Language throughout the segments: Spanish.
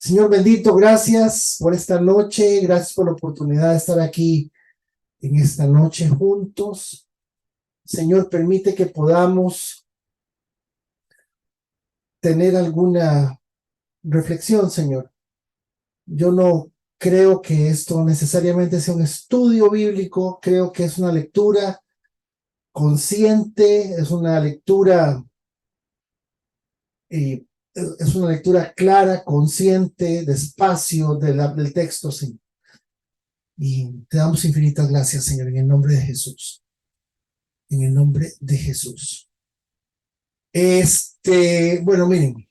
Señor bendito, gracias por esta noche, gracias por la oportunidad de estar aquí en esta noche juntos. Señor, permite que podamos tener alguna reflexión, Señor. Yo no creo que esto necesariamente sea un estudio bíblico, creo que es una lectura consciente, es una lectura, es una lectura clara, consciente, despacio del texto, Señor. Y te damos infinitas gracias, Señor, en el nombre de Jesús. En el nombre de Jesús. Bueno, miren,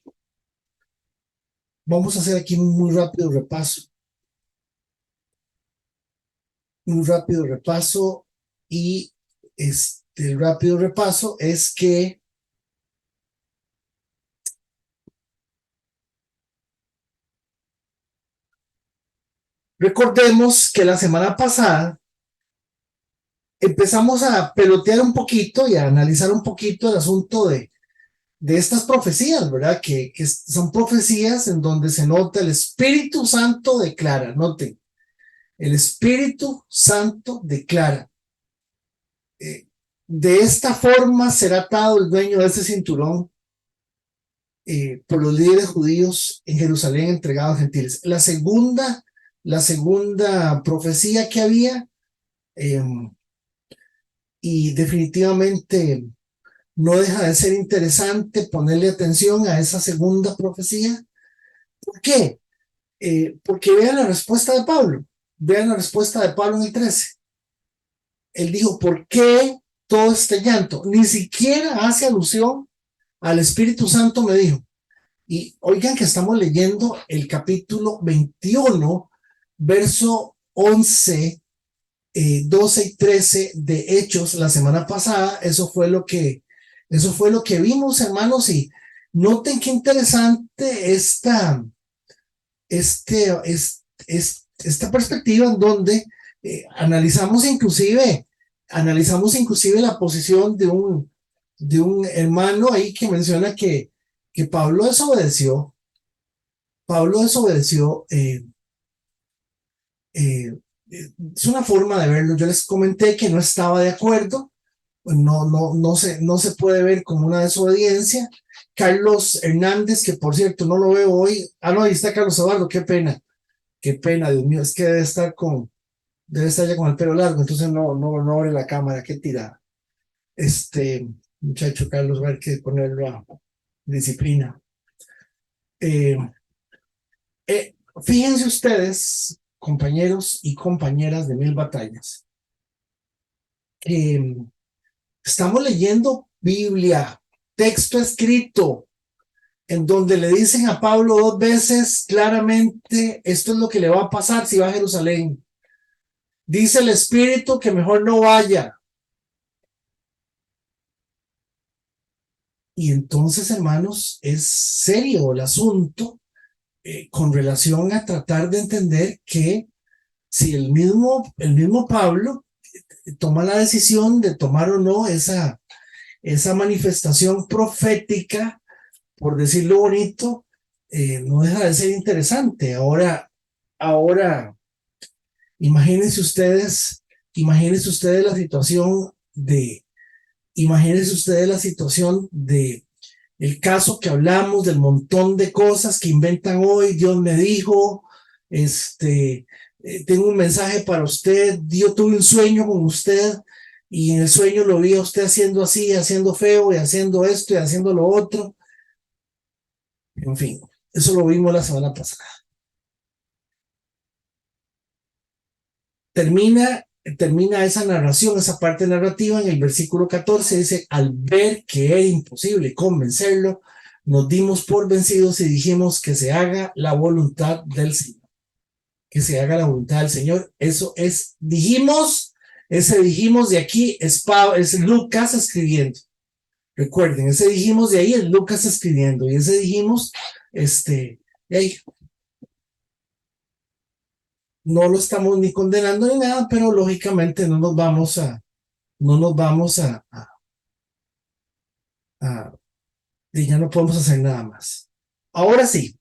vamos a hacer aquí un muy rápido repaso. Un rápido repaso y el rápido repaso es que recordemos que la semana pasada empezamos a pelotear un poquito y a analizar un poquito el asunto de estas profecías, ¿verdad? Que son profecías en donde se nota el Espíritu Santo declara, noten, el Espíritu Santo declara. De esta forma será atado el dueño de ese cinturón por los líderes judíos en Jerusalén entregado a gentiles. La segunda profecía que había, y definitivamente no deja de ser interesante ponerle atención a esa segunda profecía. ¿Por qué? Porque vean la respuesta de Pablo. Vean la respuesta de Pablo en el 13. Él dijo, ¿por qué todo este llanto? Ni siquiera hace alusión al Espíritu Santo, me dijo. Y oigan que estamos leyendo el capítulo 21, verso 11, 12 y 13 de Hechos la semana pasada. Eso fue lo que vimos, hermanos. Y noten qué interesante esta perspectiva en donde analizamos inclusive la posición de un hermano ahí que menciona que Pablo desobedeció. Pablo desobedeció. Es una forma de verlo. Yo les comenté que no estaba de acuerdo. No se puede ver como una desobediencia. Carlos Hernández, que por cierto no lo veo hoy. No, ahí está Carlos Eduardo, qué pena, Dios mío, es que debe estar ya con el pelo largo, entonces no abre la cámara, qué tirada. Muchacho Carlos va a haber que ponerlo a disciplina. Eh, Fíjense ustedes, compañeros y compañeras de Mil Batallas, que estamos leyendo Biblia, texto escrito, en donde le dicen a Pablo dos veces claramente, esto es lo que le va a pasar si va a Jerusalén. Dice el Espíritu que mejor no vaya. Y entonces, hermanos, es serio el asunto con relación a tratar de entender que si el mismo Pablo toma la decisión de tomar o no esa manifestación profética, por decirlo bonito, no deja de ser interesante. Ahora, imagínense ustedes la situación de el caso que hablamos, del montón de cosas que inventan hoy. Dios me dijo, tengo un mensaje para usted, yo tuve un sueño con usted y en el sueño lo vi a usted haciendo así, haciendo feo y haciendo esto y haciendo lo otro. En fin, eso lo vimos la semana pasada. Termina esa narración, esa parte narrativa en el versículo 14, dice, al ver que era imposible convencerlo, nos dimos por vencidos y dijimos que se haga la voluntad del Señor. Que se haga la voluntad del Señor. Eso es, dijimos de aquí es Lucas escribiendo. Recuerden, ese dijimos de ahí es Lucas escribiendo, y ese dijimos, de ahí, no lo estamos ni condenando ni nada, pero lógicamente no nos vamos y ya no podemos hacer nada más. Ahora sí,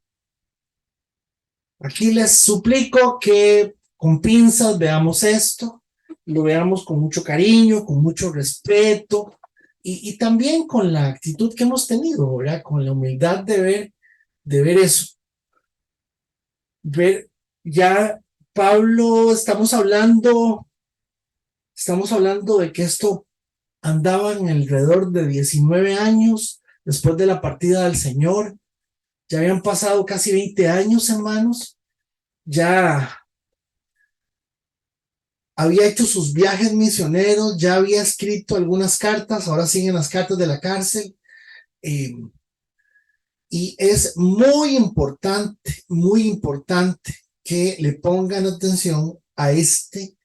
Aquí les suplico que con pinzas veamos esto, lo veamos con mucho cariño, con mucho respeto y también con la actitud que hemos tenido, ¿verdad? Con la humildad de ver eso, ver ya, Pablo, estamos hablando de que esto andaba en alrededor de 19 años después de la partida del Señor. Ya habían pasado casi 20 años, hermanos. Ya había hecho sus viajes misioneros, ya había escrito algunas cartas, ahora siguen las cartas de la cárcel. Eh, y es muy importante que le pongan atención a este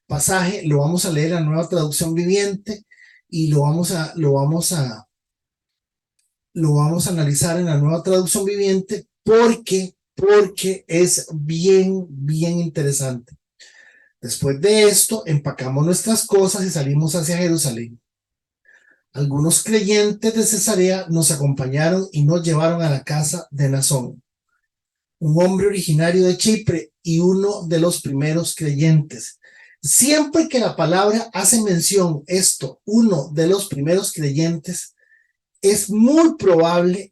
pasaje. Lo vamos a leer en la Nueva Traducción Viviente y lo vamos a analizar en la Nueva Traducción Viviente porque es bien interesante. Después de esto, empacamos nuestras cosas y salimos hacia Jerusalén. Algunos creyentes de Cesarea nos acompañaron y nos llevaron a la casa de Nazón, un hombre originario de Chipre y uno de los primeros creyentes. Siempre que la palabra hace mención esto, uno de los primeros creyentes, es muy probable,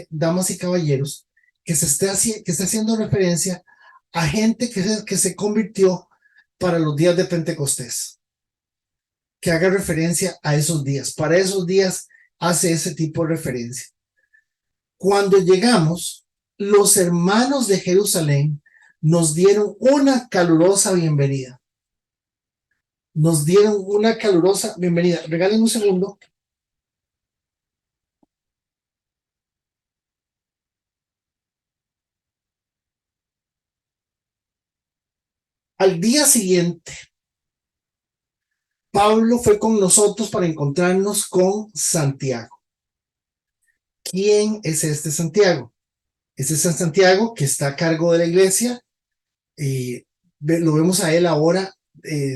damas y caballeros, que esté haciendo referencia a gente que se convirtió para los días de Pentecostés, que haga referencia a esos días. Para esos días hace ese tipo de referencia. Cuando llegamos, los hermanos de Jerusalén nos dieron una calurosa bienvenida. Nos dieron una calurosa bienvenida. Regalen un segundo. Al día siguiente, Pablo fue con nosotros para encontrarnos con Santiago. ¿Quién es este Santiago? Este es Santiago que está a cargo de la iglesia. Eh, lo vemos a él ahora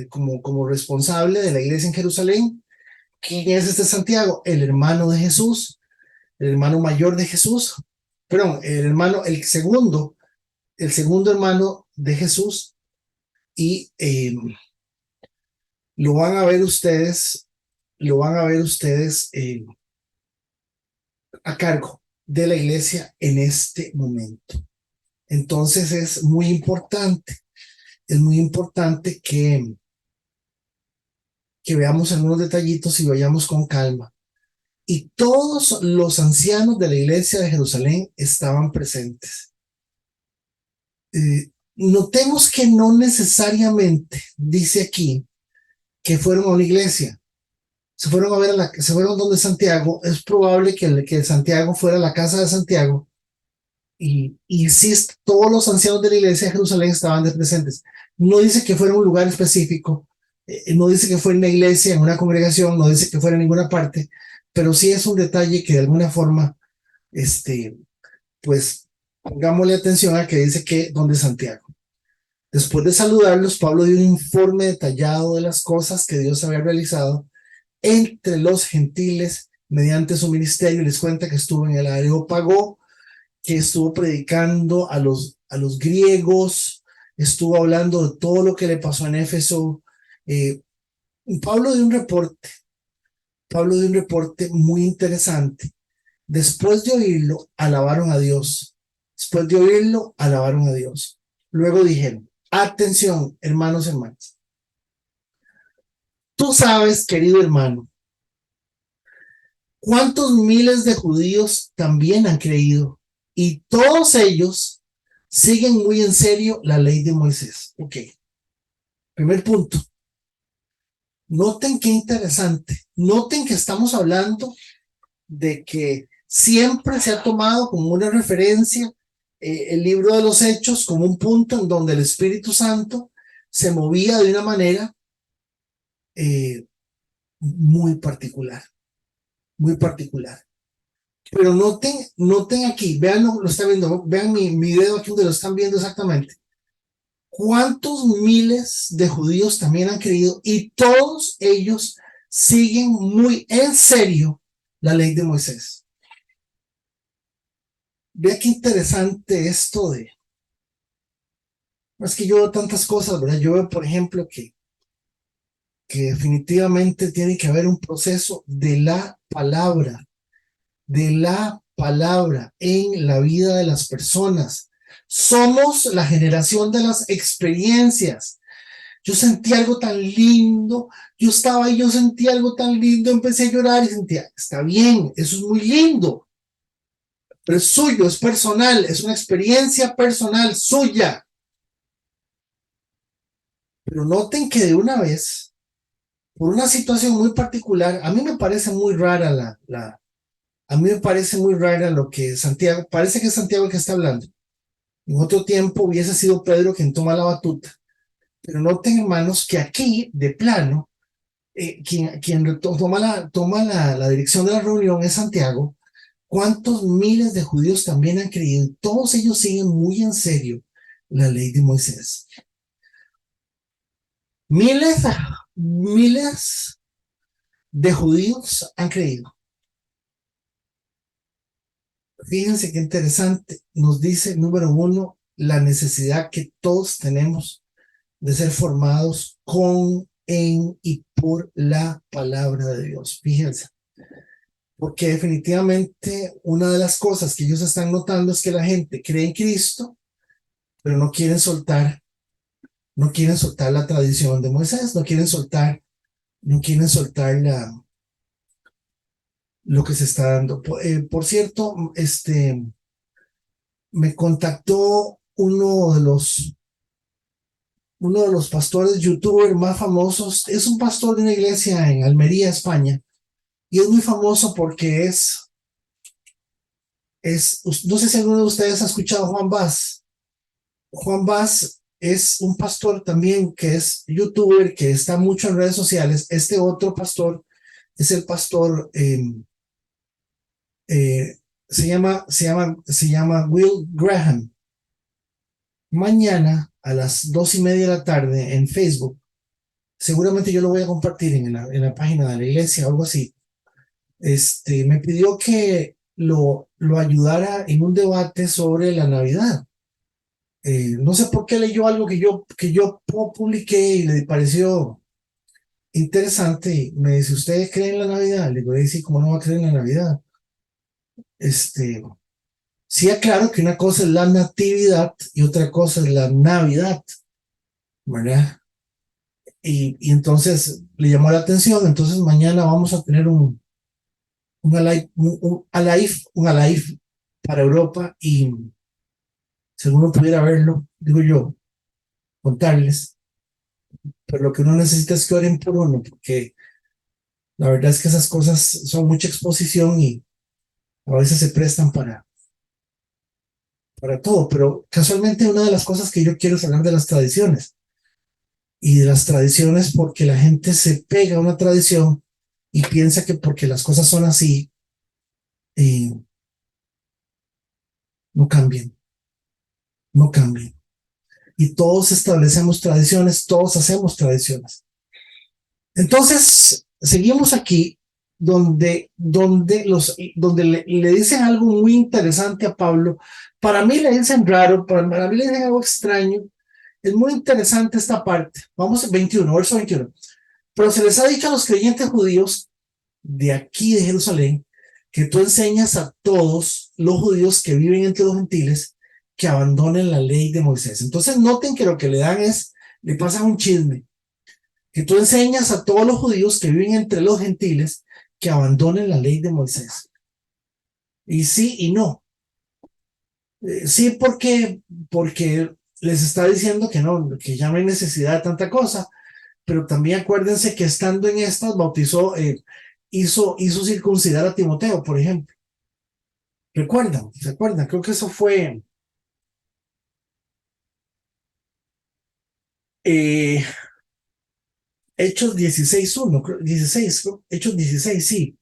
como responsable de la iglesia en Jerusalén. ¿Quién es este Santiago? El hermano de Jesús, el hermano mayor de Jesús. Perdón, el segundo hermano de Jesús. Y lo van a ver ustedes, lo van a ver ustedes a cargo de la iglesia en este momento. Entonces es muy importante que veamos algunos detallitos y vayamos con calma. Y todos los ancianos de la iglesia de Jerusalén estaban presentes. Notemos que no necesariamente dice aquí que fueron a una iglesia. Se fueron donde Santiago. Es probable que Santiago fuera a la casa de Santiago y sí, todos los ancianos de la iglesia de Jerusalén estaban de presentes. No dice que fuera un lugar específico, no dice que fuera en una iglesia, en una congregación, no dice que fuera en ninguna parte, pero sí es un detalle que de alguna forma, pues, pongámosle atención a que dice que donde Santiago. Después de saludarlos, Pablo dio un informe detallado de las cosas que Dios había realizado entre los gentiles mediante su ministerio. Les cuenta que estuvo en el Areópago, que estuvo predicando a los griegos, estuvo hablando de todo lo que le pasó en Éfeso. Eh, Pablo dio un reporte, Pablo dio un reporte muy interesante. Después de oírlo, alabaron a Dios. Después de oírlo, alabaron a Dios. Luego dijeron, atención, hermanos, hermanas. Tú sabes, querido hermano, cuántos miles de judíos también han creído y todos ellos siguen muy en serio la ley de Moisés. Ok, primer punto. Noten qué interesante. Noten que estamos hablando de que siempre se ha tomado como una referencia el libro de los Hechos como un punto en donde el Espíritu Santo se movía de una manera eh, muy particular, muy particular. Pero noten aquí, vean lo están viendo, vean mi dedo aquí donde lo están viendo exactamente. ¿Cuántos miles de judíos también han creído? Y todos ellos siguen muy en serio la ley de Moisés. Vea qué interesante esto Es que yo veo tantas cosas, ¿verdad? Yo veo, por ejemplo, que definitivamente tiene que haber un proceso de la palabra en la vida de las personas. Somos la generación de las experiencias. Yo sentí algo tan lindo, yo estaba ahí, yo sentí algo tan lindo, empecé a llorar y sentía, está bien, eso es muy lindo, pero es suyo, es personal, es una experiencia personal suya. Pero noten que de una vez, por una situación muy particular, a mí me parece muy rara a mí me parece muy rara lo que Santiago, parece que es Santiago el que está hablando. En otro tiempo hubiese sido Pedro quien toma la batuta. Pero noten, hermanos, que aquí, de plano, quien toma la dirección de la reunión es Santiago. ¿Cuántos miles de judíos también han creído? Todos ellos siguen muy en serio la ley de Moisés. Miles, miles de judíos han creído. Fíjense qué interesante. Nos dice, número uno, la necesidad que todos tenemos de ser formados con, en y por la palabra de Dios. Fíjense. Porque definitivamente una de las cosas que ellos están notando es que la gente cree en Cristo, pero no quieren soltar la tradición de Moisés, no quieren soltar lo que se está dando. Por cierto, me contactó uno de los pastores youtubers más famosos. Es un pastor de una iglesia en Almería, España, y es muy famoso porque no sé si alguno de ustedes ha escuchado a Juan Vaz. Juan Vaz es un pastor también que es youtuber, que está mucho en redes sociales. Este otro pastor es el pastor, se llama Will Graham. Mañana a las 2:30 de la tarde en Facebook, seguramente yo lo voy a compartir en la página de la iglesia o algo así. Me pidió que lo ayudara en un debate sobre la Navidad. No sé por qué leyó algo que yo publiqué y le pareció interesante. Y me dice, ¿usted cree en la Navidad? Le digo, sí, ¿cómo no va a creer en la Navidad? Este, sí, aclaro que una cosa es la natividad y otra cosa es la Navidad, ¿verdad? Y entonces le llamó la atención. Entonces mañana vamos a tener un Alive, un Alive para Europa, y si alguno pudiera verlo, digo yo, contarles, pero lo que uno necesita es que oren por uno, porque la verdad es que esas cosas son mucha exposición y a veces se prestan para todo, pero casualmente una de las cosas que yo quiero es hablar de las tradiciones, y de las tradiciones porque la gente se pega a una tradición y piensa que porque las cosas son así, eh, no cambien, no cambien. Y todos establecemos tradiciones, todos hacemos tradiciones. Entonces, seguimos aquí donde le dicen algo muy interesante a Pablo. Para mí le dicen raro, para mí le dicen algo extraño. Es muy interesante esta parte. Vamos al 21, verso 21. Pero se les ha dicho a los creyentes judíos de aquí de Jerusalén que tú enseñas a todos los judíos que viven entre los gentiles que abandonen la ley de Moisés. Entonces noten que lo que le pasan un chisme, que tú enseñas a todos los judíos que viven entre los gentiles que abandonen la ley de Moisés. Y sí y no. Sí, porque les está diciendo que no, que ya no hay necesidad de tanta cosa, pero también acuérdense que estando en estas bautizó, hizo circuncidar a Timoteo, por ejemplo. ¿Recuerdan? ¿Se acuerdan? Creo que eso fue eh, Hechos 16:1, 16, Hechos 16, sí.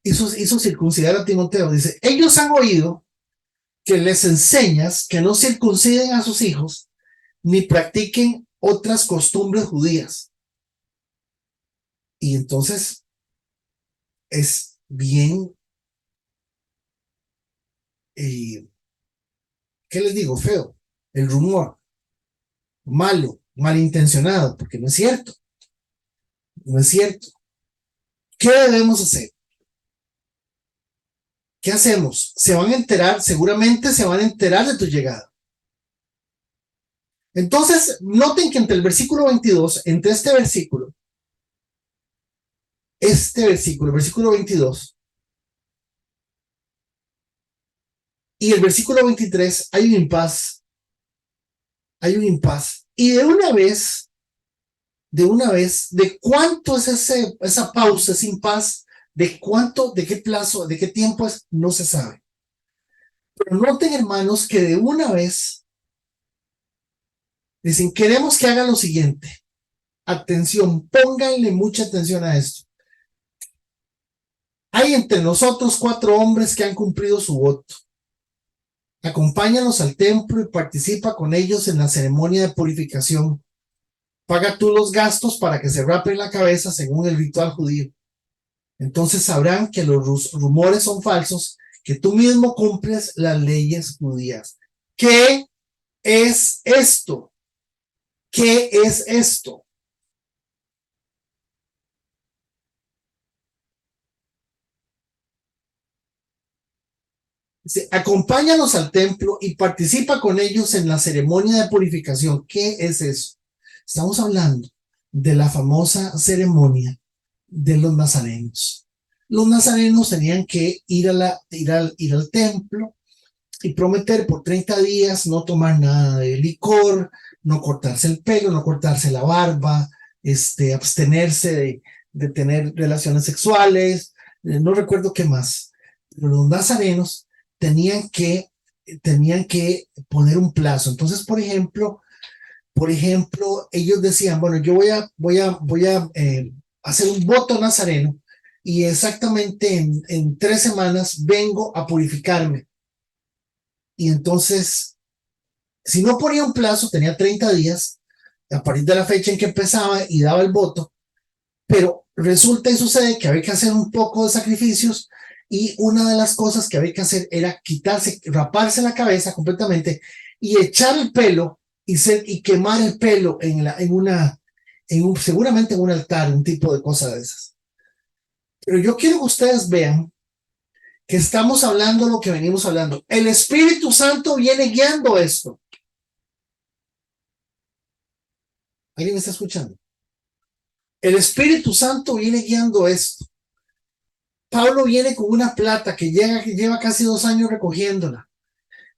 Hizo circuncidar a Timoteo. Dice, ellos han oído que les enseñas que no circunciden a sus hijos ni practiquen otras costumbres judías. Y entonces es bien, ¿qué les digo? Feo, el rumor. malo, malintencionado, porque no es cierto, no es cierto. ¿Qué debemos hacer? ¿Qué hacemos? Se van a enterar, seguramente se van a enterar de tu llegada. Entonces, noten que entre el versículo 22, entre este versículo, el versículo 22, y el versículo 23, hay un impas, y de cuánto es esa pausa, ese impas, de cuánto, de qué plazo, de qué tiempo es, no se sabe. Pero noten, hermanos, que de una vez dicen, queremos que haga lo siguiente. Atención, pónganle mucha atención a esto. Hay entre nosotros 4 hombres que han cumplido su voto. Acompáñalos al templo y participa con ellos en la ceremonia de purificación. Paga tú los gastos para que se rapen la cabeza según el ritual judío. Entonces sabrán que los rumores son falsos, que tú mismo cumples las leyes judías. ¿Qué es esto? ¿Qué es esto? Dice, acompáñanos al templo y participa con ellos en la ceremonia de purificación. ¿Qué es eso? Estamos hablando de la famosa ceremonia de los nazarenos. Los nazarenos tenían que ir al templo y prometer por 30 días no tomar nada de licor, no cortarse el pelo, no cortarse la barba, abstenerse de tener relaciones sexuales, no recuerdo qué más. Pero los nazarenos tenían que, tenían que poner un plazo. Entonces, por ejemplo, ellos decían, bueno, yo voy a hacer un voto nazareno y exactamente en 3 semanas vengo a purificarme. Y entonces, si no ponía un plazo, tenía 30 días a partir de la fecha en que empezaba y daba el voto, pero resulta y sucede que había que hacer un poco de sacrificios y una de las cosas que había que hacer era raparse la cabeza completamente y echar el pelo y quemar el pelo seguramente en un altar, un tipo de cosa de esas. Pero yo quiero que ustedes vean que estamos hablando lo que venimos hablando. El Espíritu Santo viene guiando esto. ¿Alguien me está escuchando? El Espíritu Santo viene guiando esto. Pablo viene con una plata que lleva casi 2 años recogiéndola.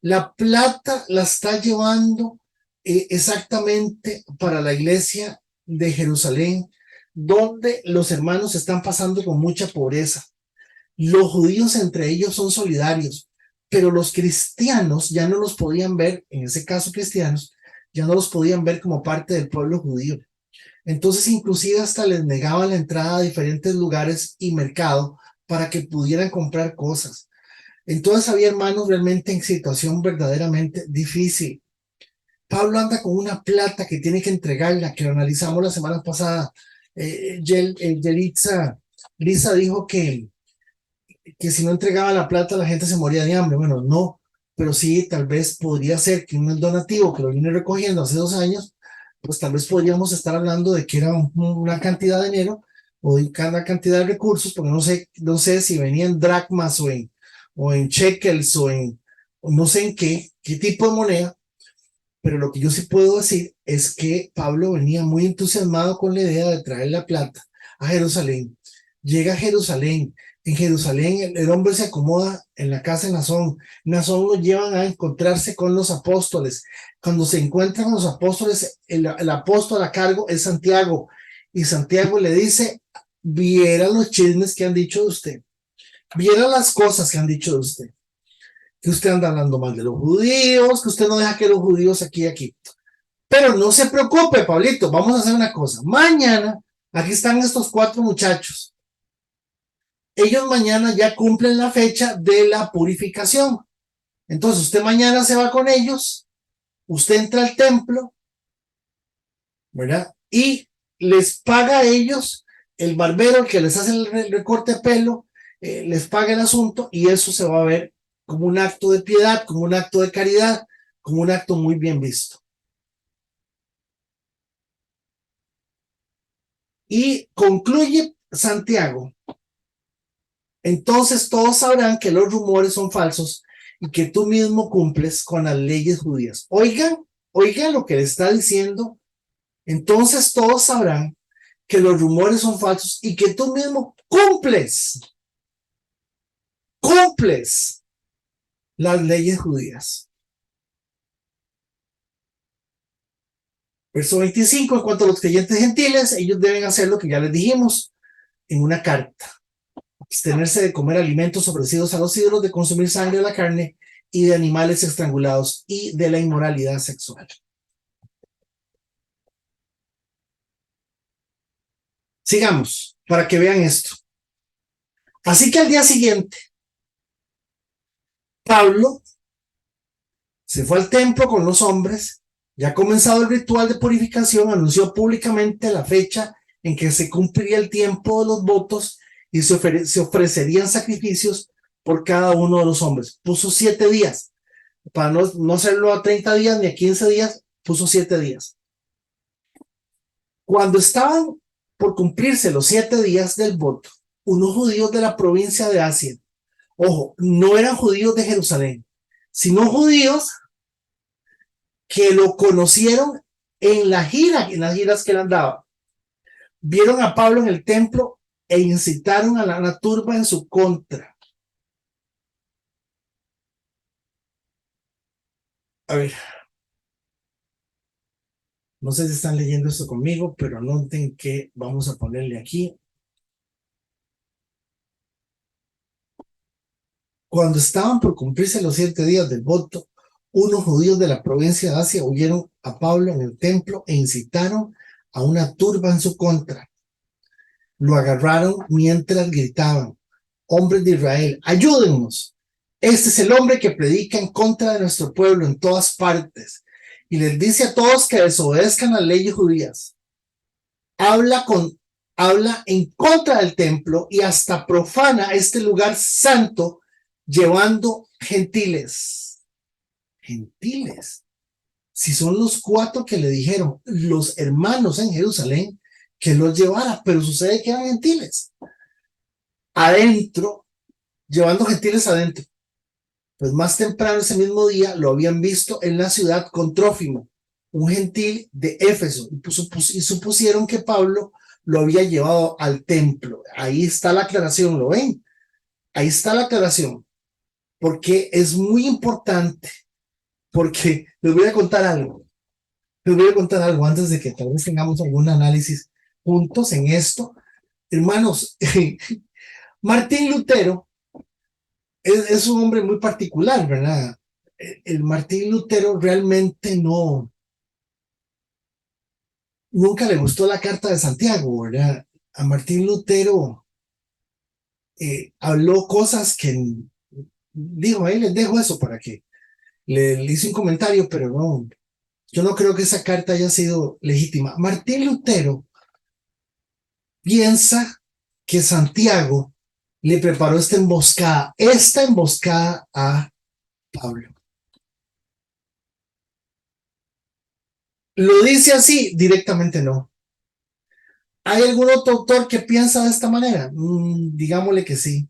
La plata la está llevando exactamente para la iglesia de Jerusalén, donde los hermanos están pasando con mucha pobreza. Los judíos entre ellos son solidarios, pero los cristianos ya no los podían ver, en ese caso cristianos, ya no los podían ver como parte del pueblo judío. Entonces, inclusive hasta les negaban la entrada a diferentes lugares y mercado para que pudieran comprar cosas. Entonces había hermanos realmente en situación verdaderamente difícil. Pablo anda con una plata que tiene que entregarla, que lo analizamos la semana pasada. Lisa dijo que si no entregaba la plata la gente se moría de hambre. Bueno, no, pero sí, tal vez podría ser que un donativo que lo vine recogiendo hace 2 años, pues tal vez podríamos estar hablando de que era una cantidad de dinero o de una cantidad de recursos, porque no sé si venía en dracmas o en shekels o no sé en qué tipo de moneda, pero lo que yo sí puedo decir es que Pablo venía muy entusiasmado con la idea de traer la plata a Jerusalén. Llega a Jerusalén. En Jerusalén el hombre se acomoda en la casa de Nazón. Nazón lo llevan a encontrarse con los apóstoles. Cuando se encuentran con los apóstoles, el apóstol a cargo es Santiago. Y Santiago le dice, viera los chismes que han dicho de usted. Viera las cosas que han dicho de usted. Que usted anda hablando mal de los judíos, que usted no deja que los judíos aquí. Pero no se preocupe, Pablito, vamos a hacer una cosa. Mañana, aquí están estos 4 muchachos. Ellos mañana ya cumplen la fecha de la purificación. Entonces usted mañana se va con ellos, usted entra al templo, ¿verdad? Y les paga a ellos, el barbero, el que les hace el recorte de pelo, les paga el asunto y eso se va a ver como un acto de piedad, como un acto de caridad, como un acto muy bien visto. Y concluye Santiago: entonces todos sabrán que los rumores son falsos y que tú mismo cumples con las leyes judías. Oigan lo que le está diciendo. Entonces todos sabrán que los rumores son falsos y que tú mismo cumples las leyes judías. Verso 25, en cuanto a los creyentes gentiles, ellos deben hacer lo que ya les dijimos en una carta: abstenerse de comer alimentos ofrecidos a los ídolos, de consumir sangre de la carne y de animales estrangulados y de la inmoralidad sexual. Sigamos, para que vean esto. Así que al día siguiente, Pablo se fue al templo con los hombres. Ya comenzado el ritual de purificación, anunció públicamente la fecha en que se cumpliría el tiempo de los votos y se ofrecerían sacrificios por cada uno de los hombres. Puso 7 días, para no hacerlo a 30 días ni a 15 días, puso 7 días. Cuando estaban por cumplirse los 7 días del voto, unos judíos de la provincia de Asia, ojo, no eran judíos de Jerusalén, sino judíos que lo conocieron en las giras que él andaba, vieron a Pablo en el templo e incitaron a la turba en su contra. A ver, no sé si están leyendo esto conmigo, pero noten que vamos a ponerle aquí. Cuando estaban por cumplirse los 7 días del voto, unos judíos de la provincia de Asia huyeron a Pablo en el templo e incitaron a una turba en su contra. Lo agarraron mientras gritaban: hombres de Israel, ayúdennos. Este es el hombre que predica en contra de nuestro pueblo en todas partes y les dice a todos que desobedezcan las leyes judías. Habla en contra del templo y hasta profana este lugar santo, llevando gentiles. Gentiles. Si son los 4 que le dijeron los hermanos en Jerusalén que los llevara, pero sucede que eran gentiles. Adentro, llevando gentiles adentro. Pues más temprano ese mismo día lo habían visto en la ciudad con Trófimo, un gentil de Éfeso, y supusieron que Pablo lo había llevado al templo. Ahí está la aclaración, ¿lo ven? Ahí está la aclaración, porque es muy importante, porque les voy a contar algo. Les voy a contar algo antes de que tal vez tengamos algún análisis juntos en esto. Hermanos, Martín Lutero es un hombre muy particular, ¿verdad? El Martín Lutero realmente nunca le gustó la Carta de Santiago, ¿verdad? A Martín Lutero habló cosas que, digo, ahí les dejo eso para que le hice un comentario, pero no, yo no creo que esa carta haya sido legítima. Martín Lutero piensa que Santiago le preparó esta emboscada a Pablo. ¿Lo dice así? Directamente no. ¿Hay algún otro autor que piensa de esta manera? Digámosle que sí.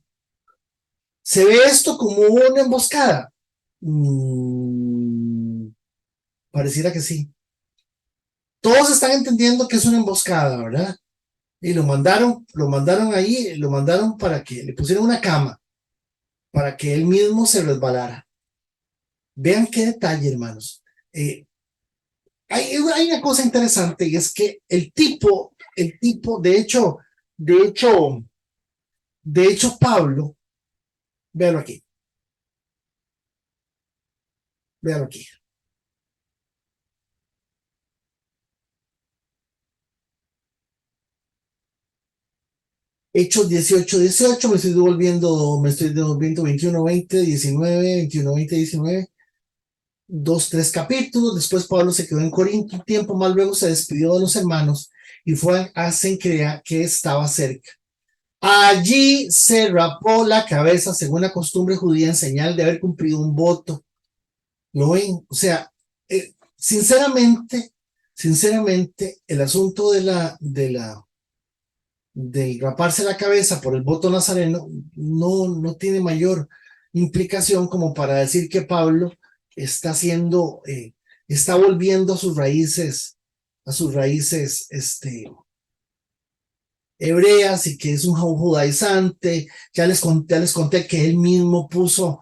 ¿Se ve esto como una emboscada? Pareciera que sí. Todos están entendiendo que es una emboscada, ¿verdad? Y lo mandaron ahí, lo mandaron para que le pusieran una cama, para que él mismo se resbalara. Vean qué detalle, hermanos. Hay una cosa interesante, y es que el tipo, de hecho, Pablo, véanlo aquí, véanlo aquí. Hechos 18, me estoy devolviendo 21, 20, 19, 21, 20, 19, 2, 3 capítulos. Después Pablo se quedó en Corinto un tiempo más, luego se despidió de los hermanos y fue a Cencrea, que estaba cerca. Allí se rapó la cabeza según la costumbre judía en señal de haber cumplido un voto. ¿Lo ven? O sea, sinceramente, el asunto de la de raparse la cabeza por el voto nazareno no tiene mayor implicación como para decir que Pablo está haciendo, está volviendo a sus raíces, hebreas y que es un judaizante. Ya les conté que él mismo puso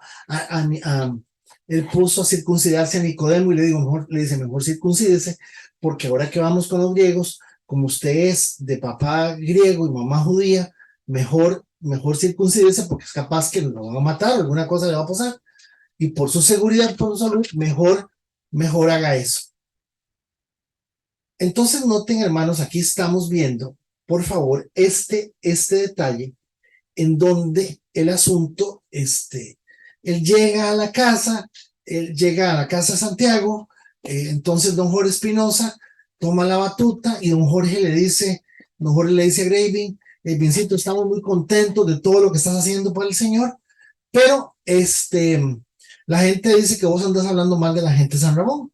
él puso a circuncidarse a Nicodemo y le digo, le dice, mejor circuncídese, porque ahora que vamos con los griegos, como usted es de papá griego y mamá judía, mejor circuncídese porque es capaz que lo van a matar, alguna cosa le va a pasar, y por su seguridad, por su salud, mejor haga eso. Entonces noten, hermanos, aquí estamos viendo, por favor, este detalle en donde el asunto, él llega a la casa, él llega a la casa de Santiago, entonces don Jorge Espinosa toma la batuta y don Jorge le dice a Graving, Vincito, estamos muy contentos de todo lo que estás haciendo para el Señor, pero la gente dice que vos andas hablando mal de la gente de San Ramón.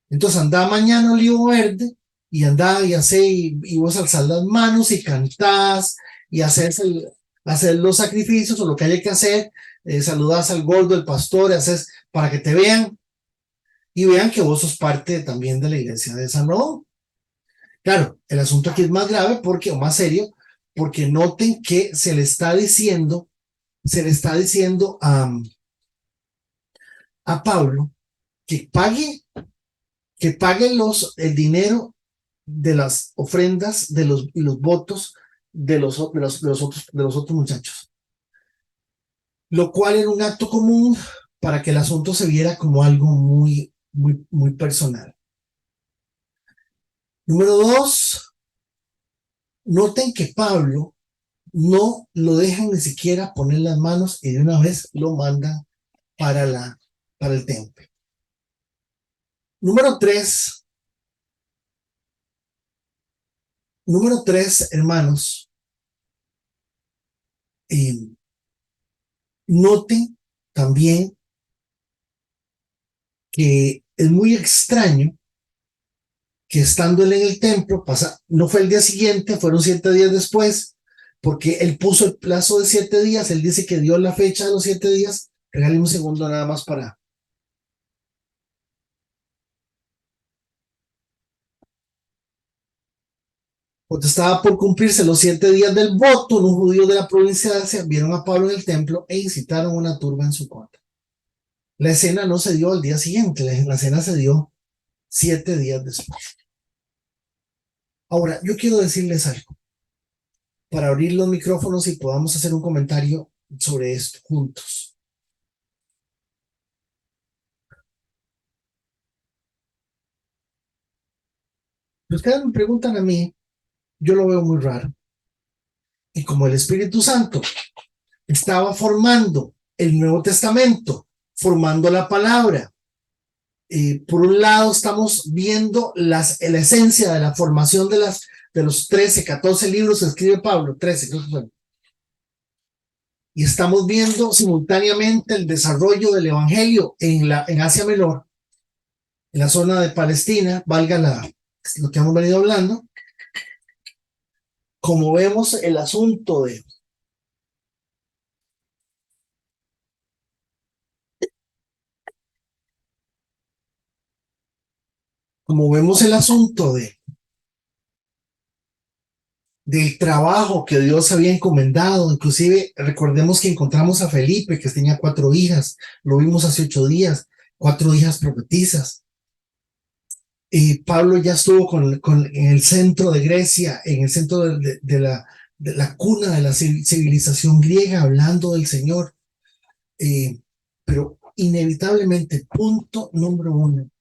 Entonces anda mañana Olivo Verde y anda y hace, y vos alzás las manos y cantás y hacer los sacrificios o lo que haya que hacer, saludás al gordo, el pastor, haces para que te vean y vean que vos sos parte también de la iglesia de San Ramón. Claro, el asunto aquí es más grave porque, o más serio, porque noten que se le está diciendo a Pablo que pague el dinero de las ofrendas y los votos de los otros muchachos, lo cual era un acto común para que el asunto se viera como algo muy personal. Número dos, noten que Pablo no lo dejan ni siquiera poner las manos y de una vez lo mandan para el templo. Número tres, hermanos, noten también que es muy extraño que estando él en el templo, no fue el día siguiente, fueron 7 días después, porque él puso el plazo de 7 días, él dice que dio la fecha de los 7 días. Regáleme un segundo nada más para... Cuando estaba por cumplirse los 7 días del voto, unos judíos de la provincia de Asia vieron a Pablo en el templo e incitaron una turba en su contra. La escena no se dio al día siguiente, la escena se dio 7 días después. Ahora, yo quiero decirles algo, para abrir los micrófonos y podamos hacer un comentario sobre esto juntos. Los que me preguntan a mí, yo lo veo muy raro. Y como el Espíritu Santo estaba formando el Nuevo Testamento, formando la palabra, por un lado estamos viendo la esencia de la formación de los 13, 14 libros que escribe Pablo, 13, creo que fue. Y estamos viendo simultáneamente el desarrollo del Evangelio en Asia Menor, en la zona de Palestina, valga lo que hemos venido hablando. Como vemos el asunto de del trabajo que Dios había encomendado. Inclusive recordemos que encontramos a Felipe, que tenía 4 hijas, lo vimos hace 8 días, 4 hijas profetizas. Pablo ya estuvo en el centro de Grecia, en el centro de la cuna de la civilización griega, hablando del Señor. Pero inevitablemente, punto número 1,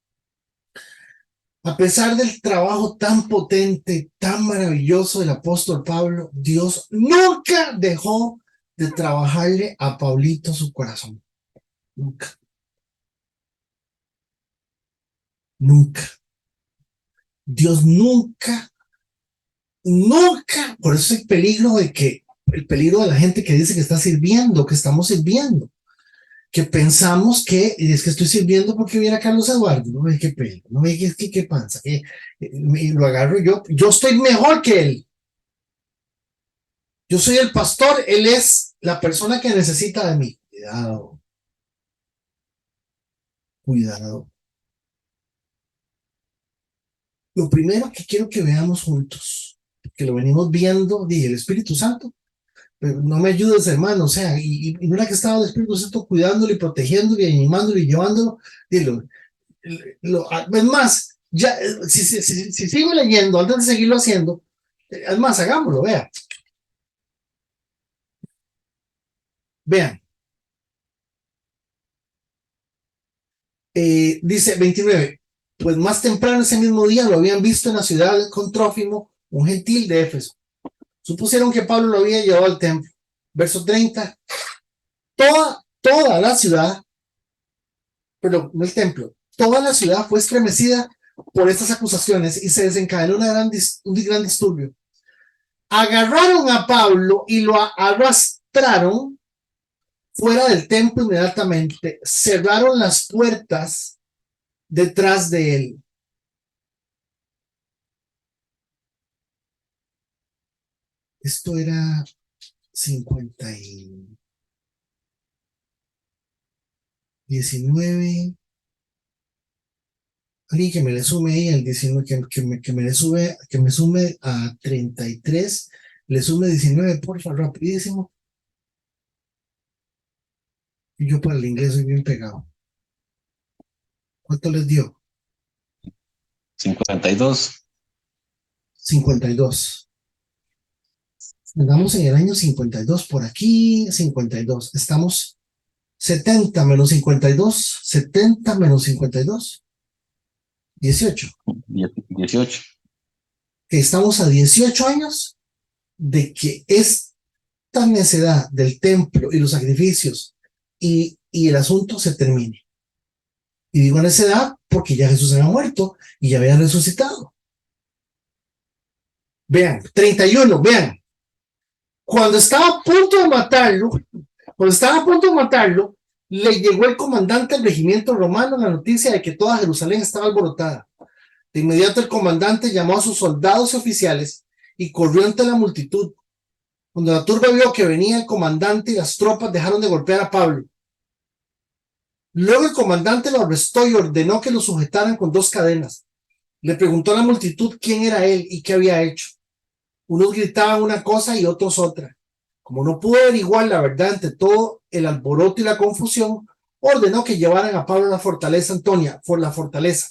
a pesar del trabajo tan potente, tan maravilloso del apóstol Pablo, Dios nunca dejó de trabajarle a Pablito su corazón. Nunca. Nunca. Dios nunca, por eso es el peligro de la gente que dice que está sirviendo, que estamos sirviendo, que pensamos que es que estoy sirviendo porque viene a Carlos Eduardo, no ve qué pelo, no ve qué panza, y lo agarro yo estoy mejor que él. Yo soy el pastor, él es la persona que necesita de mí. Cuidado, cuidado. Lo primero que quiero que veamos juntos, que lo venimos viendo, dije, el Espíritu Santo, pero no me ayudes, hermano, o sea, y no era que estaba el Espíritu Santo cuidándolo y protegiéndolo y animándolo y llevándolo, dilo, es más, ya, si sigo leyendo, antes de seguirlo haciendo, es más, hagámoslo, vean, dice 29, pues más temprano ese mismo día lo habían visto en la ciudad con Trófimo, un gentil de Éfeso. Supusieron que Pablo lo había llevado al templo. Verso 30, toda la ciudad, pero no el templo, toda la ciudad fue estremecida por estas acusaciones y se desencadenó un gran disturbio. Agarraron a Pablo y lo arrastraron fuera del templo inmediatamente, cerraron las puertas detrás de él. Esto era 50 y 19. Alguien que me le sume ahí el 19, que me sume a 33, le sume 19, por favor, rapidísimo. Y yo para el inglés soy bien pegado. ¿Cuánto les dio? 52. 52. Andamos en el año 52, por aquí 52. Estamos 70 menos 52, 70 menos 52, 18. 18. Estamos a 18 años de que esta necedad del templo y los sacrificios y el asunto se termine. Y digo necedad porque ya Jesús había muerto y ya había resucitado. Vean, 31, vean. Cuando estaba a punto de matarlo, cuando estaba a punto de matarlo, le llegó el comandante del regimiento romano la noticia de que toda Jerusalén estaba alborotada. De inmediato el comandante llamó a sus soldados y oficiales y corrió ante la multitud. Cuando la turba vio que venía el comandante y las tropas dejaron de golpear a Pablo. Luego el comandante lo arrestó y ordenó que lo sujetaran con 2 cadenas. Le preguntó a la multitud quién era él y qué había hecho. Unos gritaban una cosa y otros otra. Como no pudo averiguar la verdad entre todo el alboroto y la confusión, ordenó que llevaran a Pablo a la fortaleza Antonia, por la fortaleza.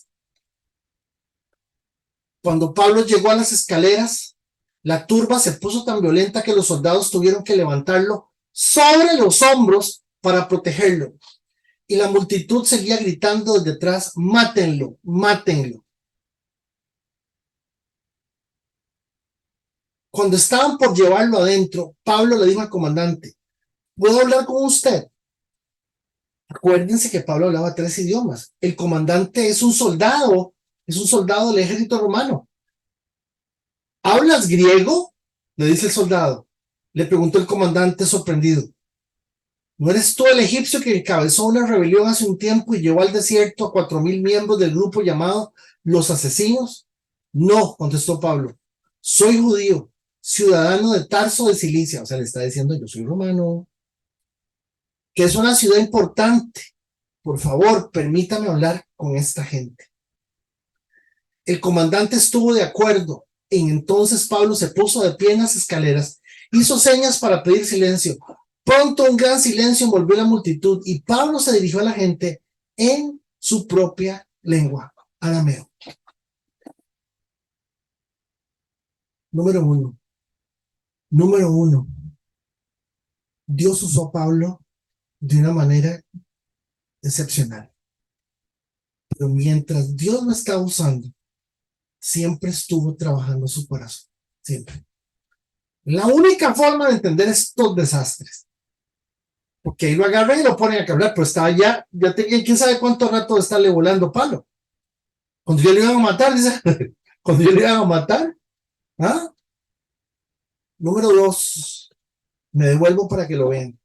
Cuando Pablo llegó a las escaleras, la turba se puso tan violenta que los soldados tuvieron que levantarlo sobre los hombros para protegerlo. Y la multitud seguía gritando desde atrás, mátenlo, mátenlo. Cuando estaban por llevarlo adentro, Pablo le dijo al comandante, ¿puedo hablar con usted? Acuérdense que Pablo hablaba 3 idiomas. El comandante es un soldado del ejército romano. ¿Hablas griego? Le dice el soldado. Le preguntó el comandante sorprendido. ¿No eres tú el egipcio que encabezó una rebelión hace un tiempo y llevó al desierto a 4,000 miembros del grupo llamado los asesinos? No, contestó Pablo. Soy judío, ciudadano de Tarso de Cilicia. O sea, le está diciendo yo soy romano, que es una ciudad importante. Por favor, permítame hablar con esta gente. El comandante estuvo de acuerdo. Y entonces Pablo se puso de pie en las escaleras, hizo señas para pedir silencio. Pronto un gran silencio envolvió la multitud y Pablo se dirigió a la gente en su propia lengua, arameo. Número uno. Número uno. Dios usó a Pablo de una manera excepcional. Pero mientras Dios lo estaba usando, siempre estuvo trabajando su corazón. Siempre. La única forma de entender estos desastres, porque ahí lo agarran y lo ponen a cabrar, pero estaba ya tenía quién sabe cuánto rato de estarle volando palo. Cuando yo le iban a matar, dice, cuando yo le iban a matar, ¿ah? Número dos, me devuelvo para que lo vean.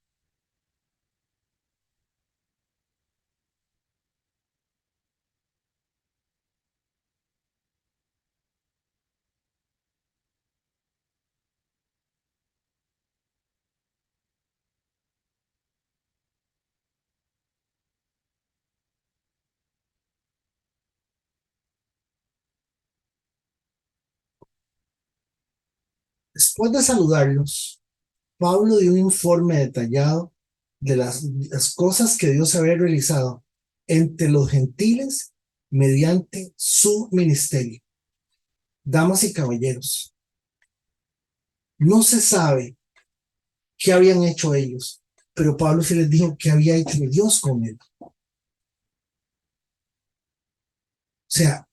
Después de saludarlos, Pablo dio un informe detallado de las cosas que Dios había realizado entre los gentiles mediante su ministerio. Damas y caballeros, no se sabe qué habían hecho ellos, pero Pablo sí les dijo qué había hecho Dios con él. O sea,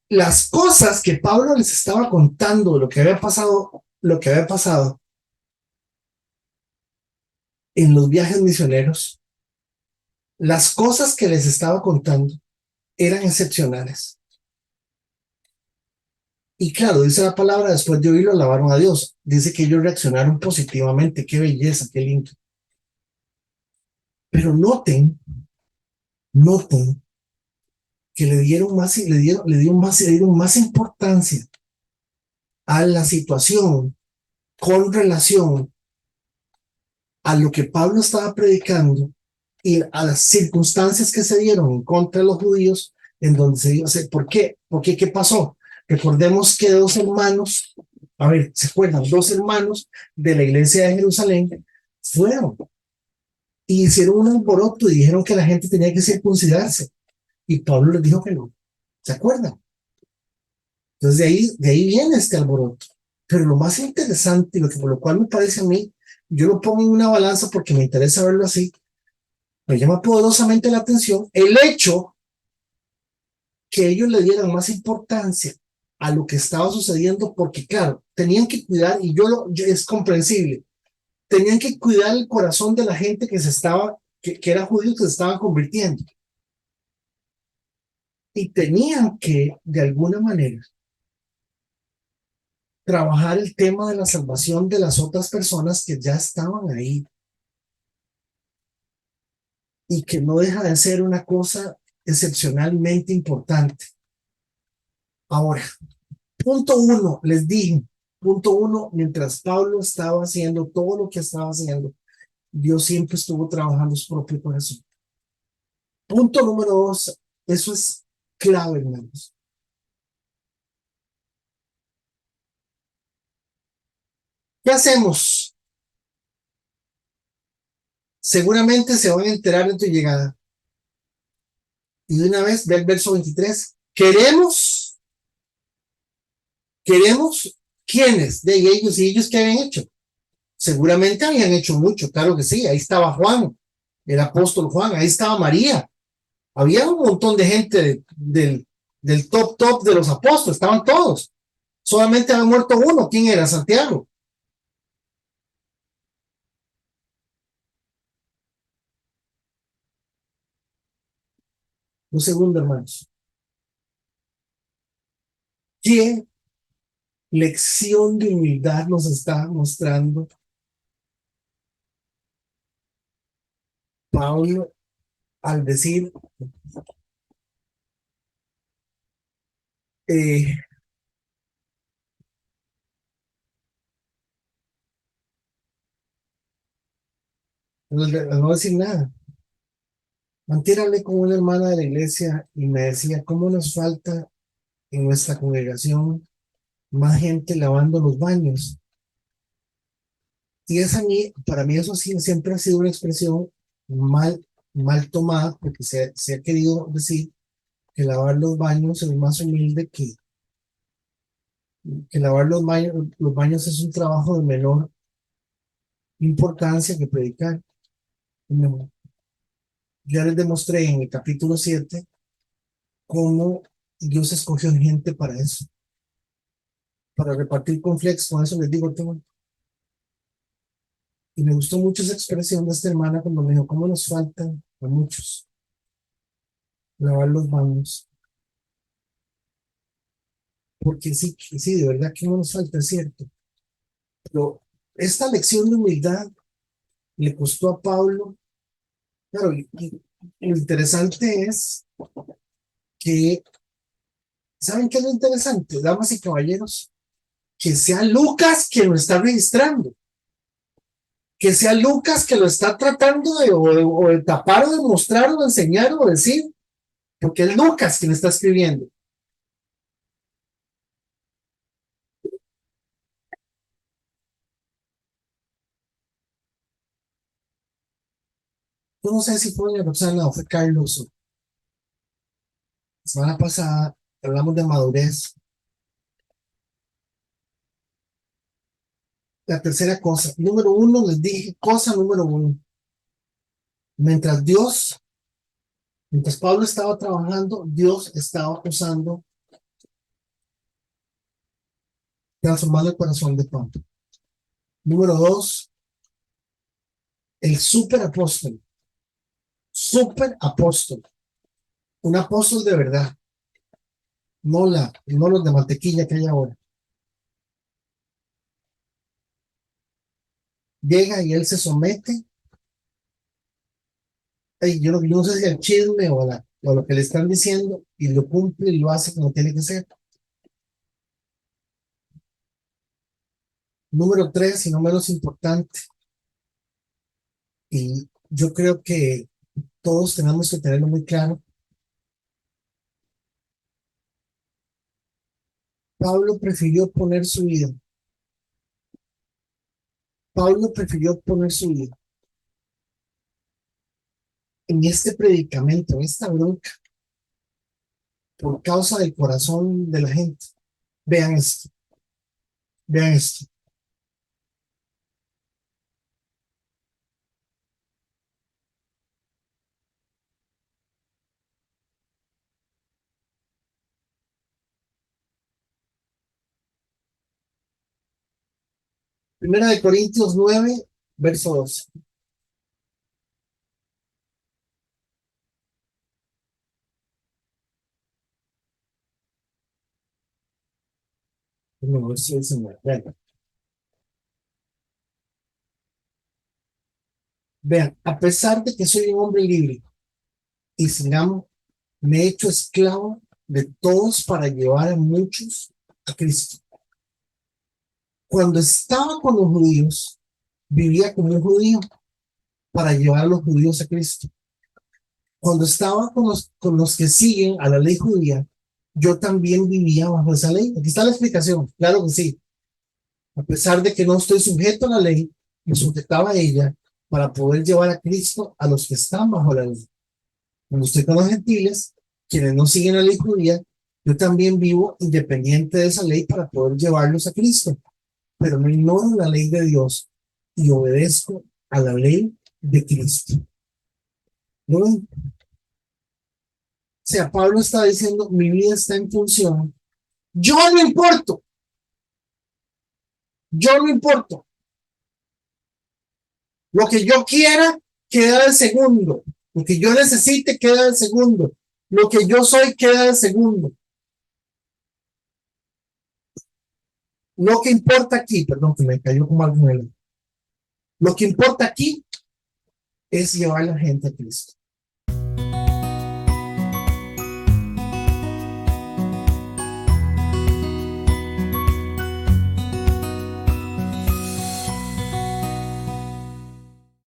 las cosas que Pablo les estaba contando de lo que había pasado en los viajes misioneros, las cosas que les estaba contando eran excepcionales. Y claro, dice la palabra, después de oírlo, alabaron a Dios. Dice que ellos reaccionaron positivamente. Qué belleza, qué lindo. Pero noten que le dieron más importancia a la situación con relación a lo que Pablo estaba predicando y a las circunstancias que se dieron en contra de los judíos, en donde se dio. ¿Por qué? Porque ¿qué pasó? Recordemos que dos hermanos, a ver, ¿se acuerdan? Dos hermanos de la iglesia de Jerusalén fueron y hicieron un alboroto y dijeron que la gente tenía que circuncidarse. Y Pablo les dijo que no. ¿Se acuerdan? Entonces de ahí viene este alboroto. Pero lo más interesante, por lo cual me parece a mí, yo lo pongo en una balanza porque me interesa verlo así, me llama poderosamente la atención el hecho que ellos le dieran más importancia a lo que estaba sucediendo, porque claro, tenían que cuidar, y es comprensible, tenían que cuidar el corazón de la gente que era judío, que se estaban convirtiendo. Y tenían que, de alguna manera, trabajar el tema de la salvación de las otras personas que ya estaban ahí. Y que no deja de ser una cosa excepcionalmente importante. Ahora, punto uno, les dije, punto uno, mientras Pablo estaba haciendo todo lo que estaba haciendo, Dios siempre estuvo trabajando su propio corazón. Punto número dos, eso es clave, hermanos. ¿Qué hacemos? Seguramente se van a enterar de tu llegada. Y de una vez, ve el verso 23. Queremos, ¿quiénes? De ellos y ellos qué habían hecho. Seguramente habían hecho mucho, claro que sí. Ahí estaba Juan, el apóstol Juan, ahí estaba María. Había un montón de gente del top de los apóstoles, estaban todos. Solamente había muerto uno. ¿Quién era? Santiago. Un segundo, hermanos. ¿Qué lección de humildad nos está mostrando Pablo al decir, eh, al no decir nada? Antier hablé con una hermana de la iglesia y me decía, ¿cómo nos falta en nuestra congregación más gente lavando los baños? Y para mí eso sí siempre ha sido una expresión mal, mal tomada, porque se ha querido decir que lavar los baños es más humilde que lavar los baños es un trabajo de menor importancia que predicar. No, ya les demostré en el capítulo 7 cómo Dios escogió gente para eso, para repartir conflictos. Con eso les digo todo. Y me gustó mucho esa expresión de esta hermana cuando me dijo, ¿cómo nos faltan a muchos lavar los baños? Porque sí, sí, de verdad que no nos falta, es cierto. Pero esta lección de humildad le costó a Pablo. Claro, y lo interesante es que, ¿saben qué es lo interesante, damas y caballeros? Que sea Lucas quien lo está registrando, que sea Lucas que lo está tratando de tapar o de mostrar o de enseñar o de decir, porque es Lucas quien está escribiendo. no sé si fue Roxana o fue Carlos, la semana pasada hablamos de madurez. La tercera cosa, número uno, les dije, cosa número uno, mientras Dios, mientras Pablo estaba trabajando, Dios estaba usando, transformando el corazón de Pablo. Número dos, el super apóstol, un apóstol de verdad, no los de mantequilla que hay ahora. Llega y él se somete, y yo no sé si el chisme o lo que le están diciendo, y lo cumple y lo hace como tiene que ser. Número tres, y no menos importante, y yo creo que todos tenemos que tenerlo muy claro, Pablo prefirió poner su vida, Pablo prefirió poner su vida en este predicamento, en esta bronca, por causa del corazón de la gente. Vean esto, vean esto. Primera de Corintios 9, verso 12. No, eso es una- vean, vean, a pesar de que soy un hombre libre y sin amo, me he hecho esclavo de todos para llevar a muchos a Cristo. Cuando estaba con los judíos, vivía como un judío para llevar a los judíos a Cristo. Cuando estaba con los que siguen a la ley judía, yo también vivía bajo esa ley. Aquí está la explicación, claro que sí. A pesar de que no estoy sujeto a la ley, me sujetaba a ella para poder llevar a Cristo a los que están bajo la ley. Cuando estoy con los gentiles, quienes no siguen la ley judía, yo también vivo independiente de esa ley para poder llevarlos a Cristo. Pero no ignoro la ley de Dios y obedezco a la ley de Cristo. ¿No? O sea, Pablo está diciendo, mi vida está en función. Yo no importo, yo no importo. Lo que yo quiera queda de segundo. Lo que yo necesite queda de segundo. Lo que yo soy queda de segundo. Lo que importa aquí, perdón, que me cayó como algo. Lo que importa aquí es llevar a la gente a Cristo.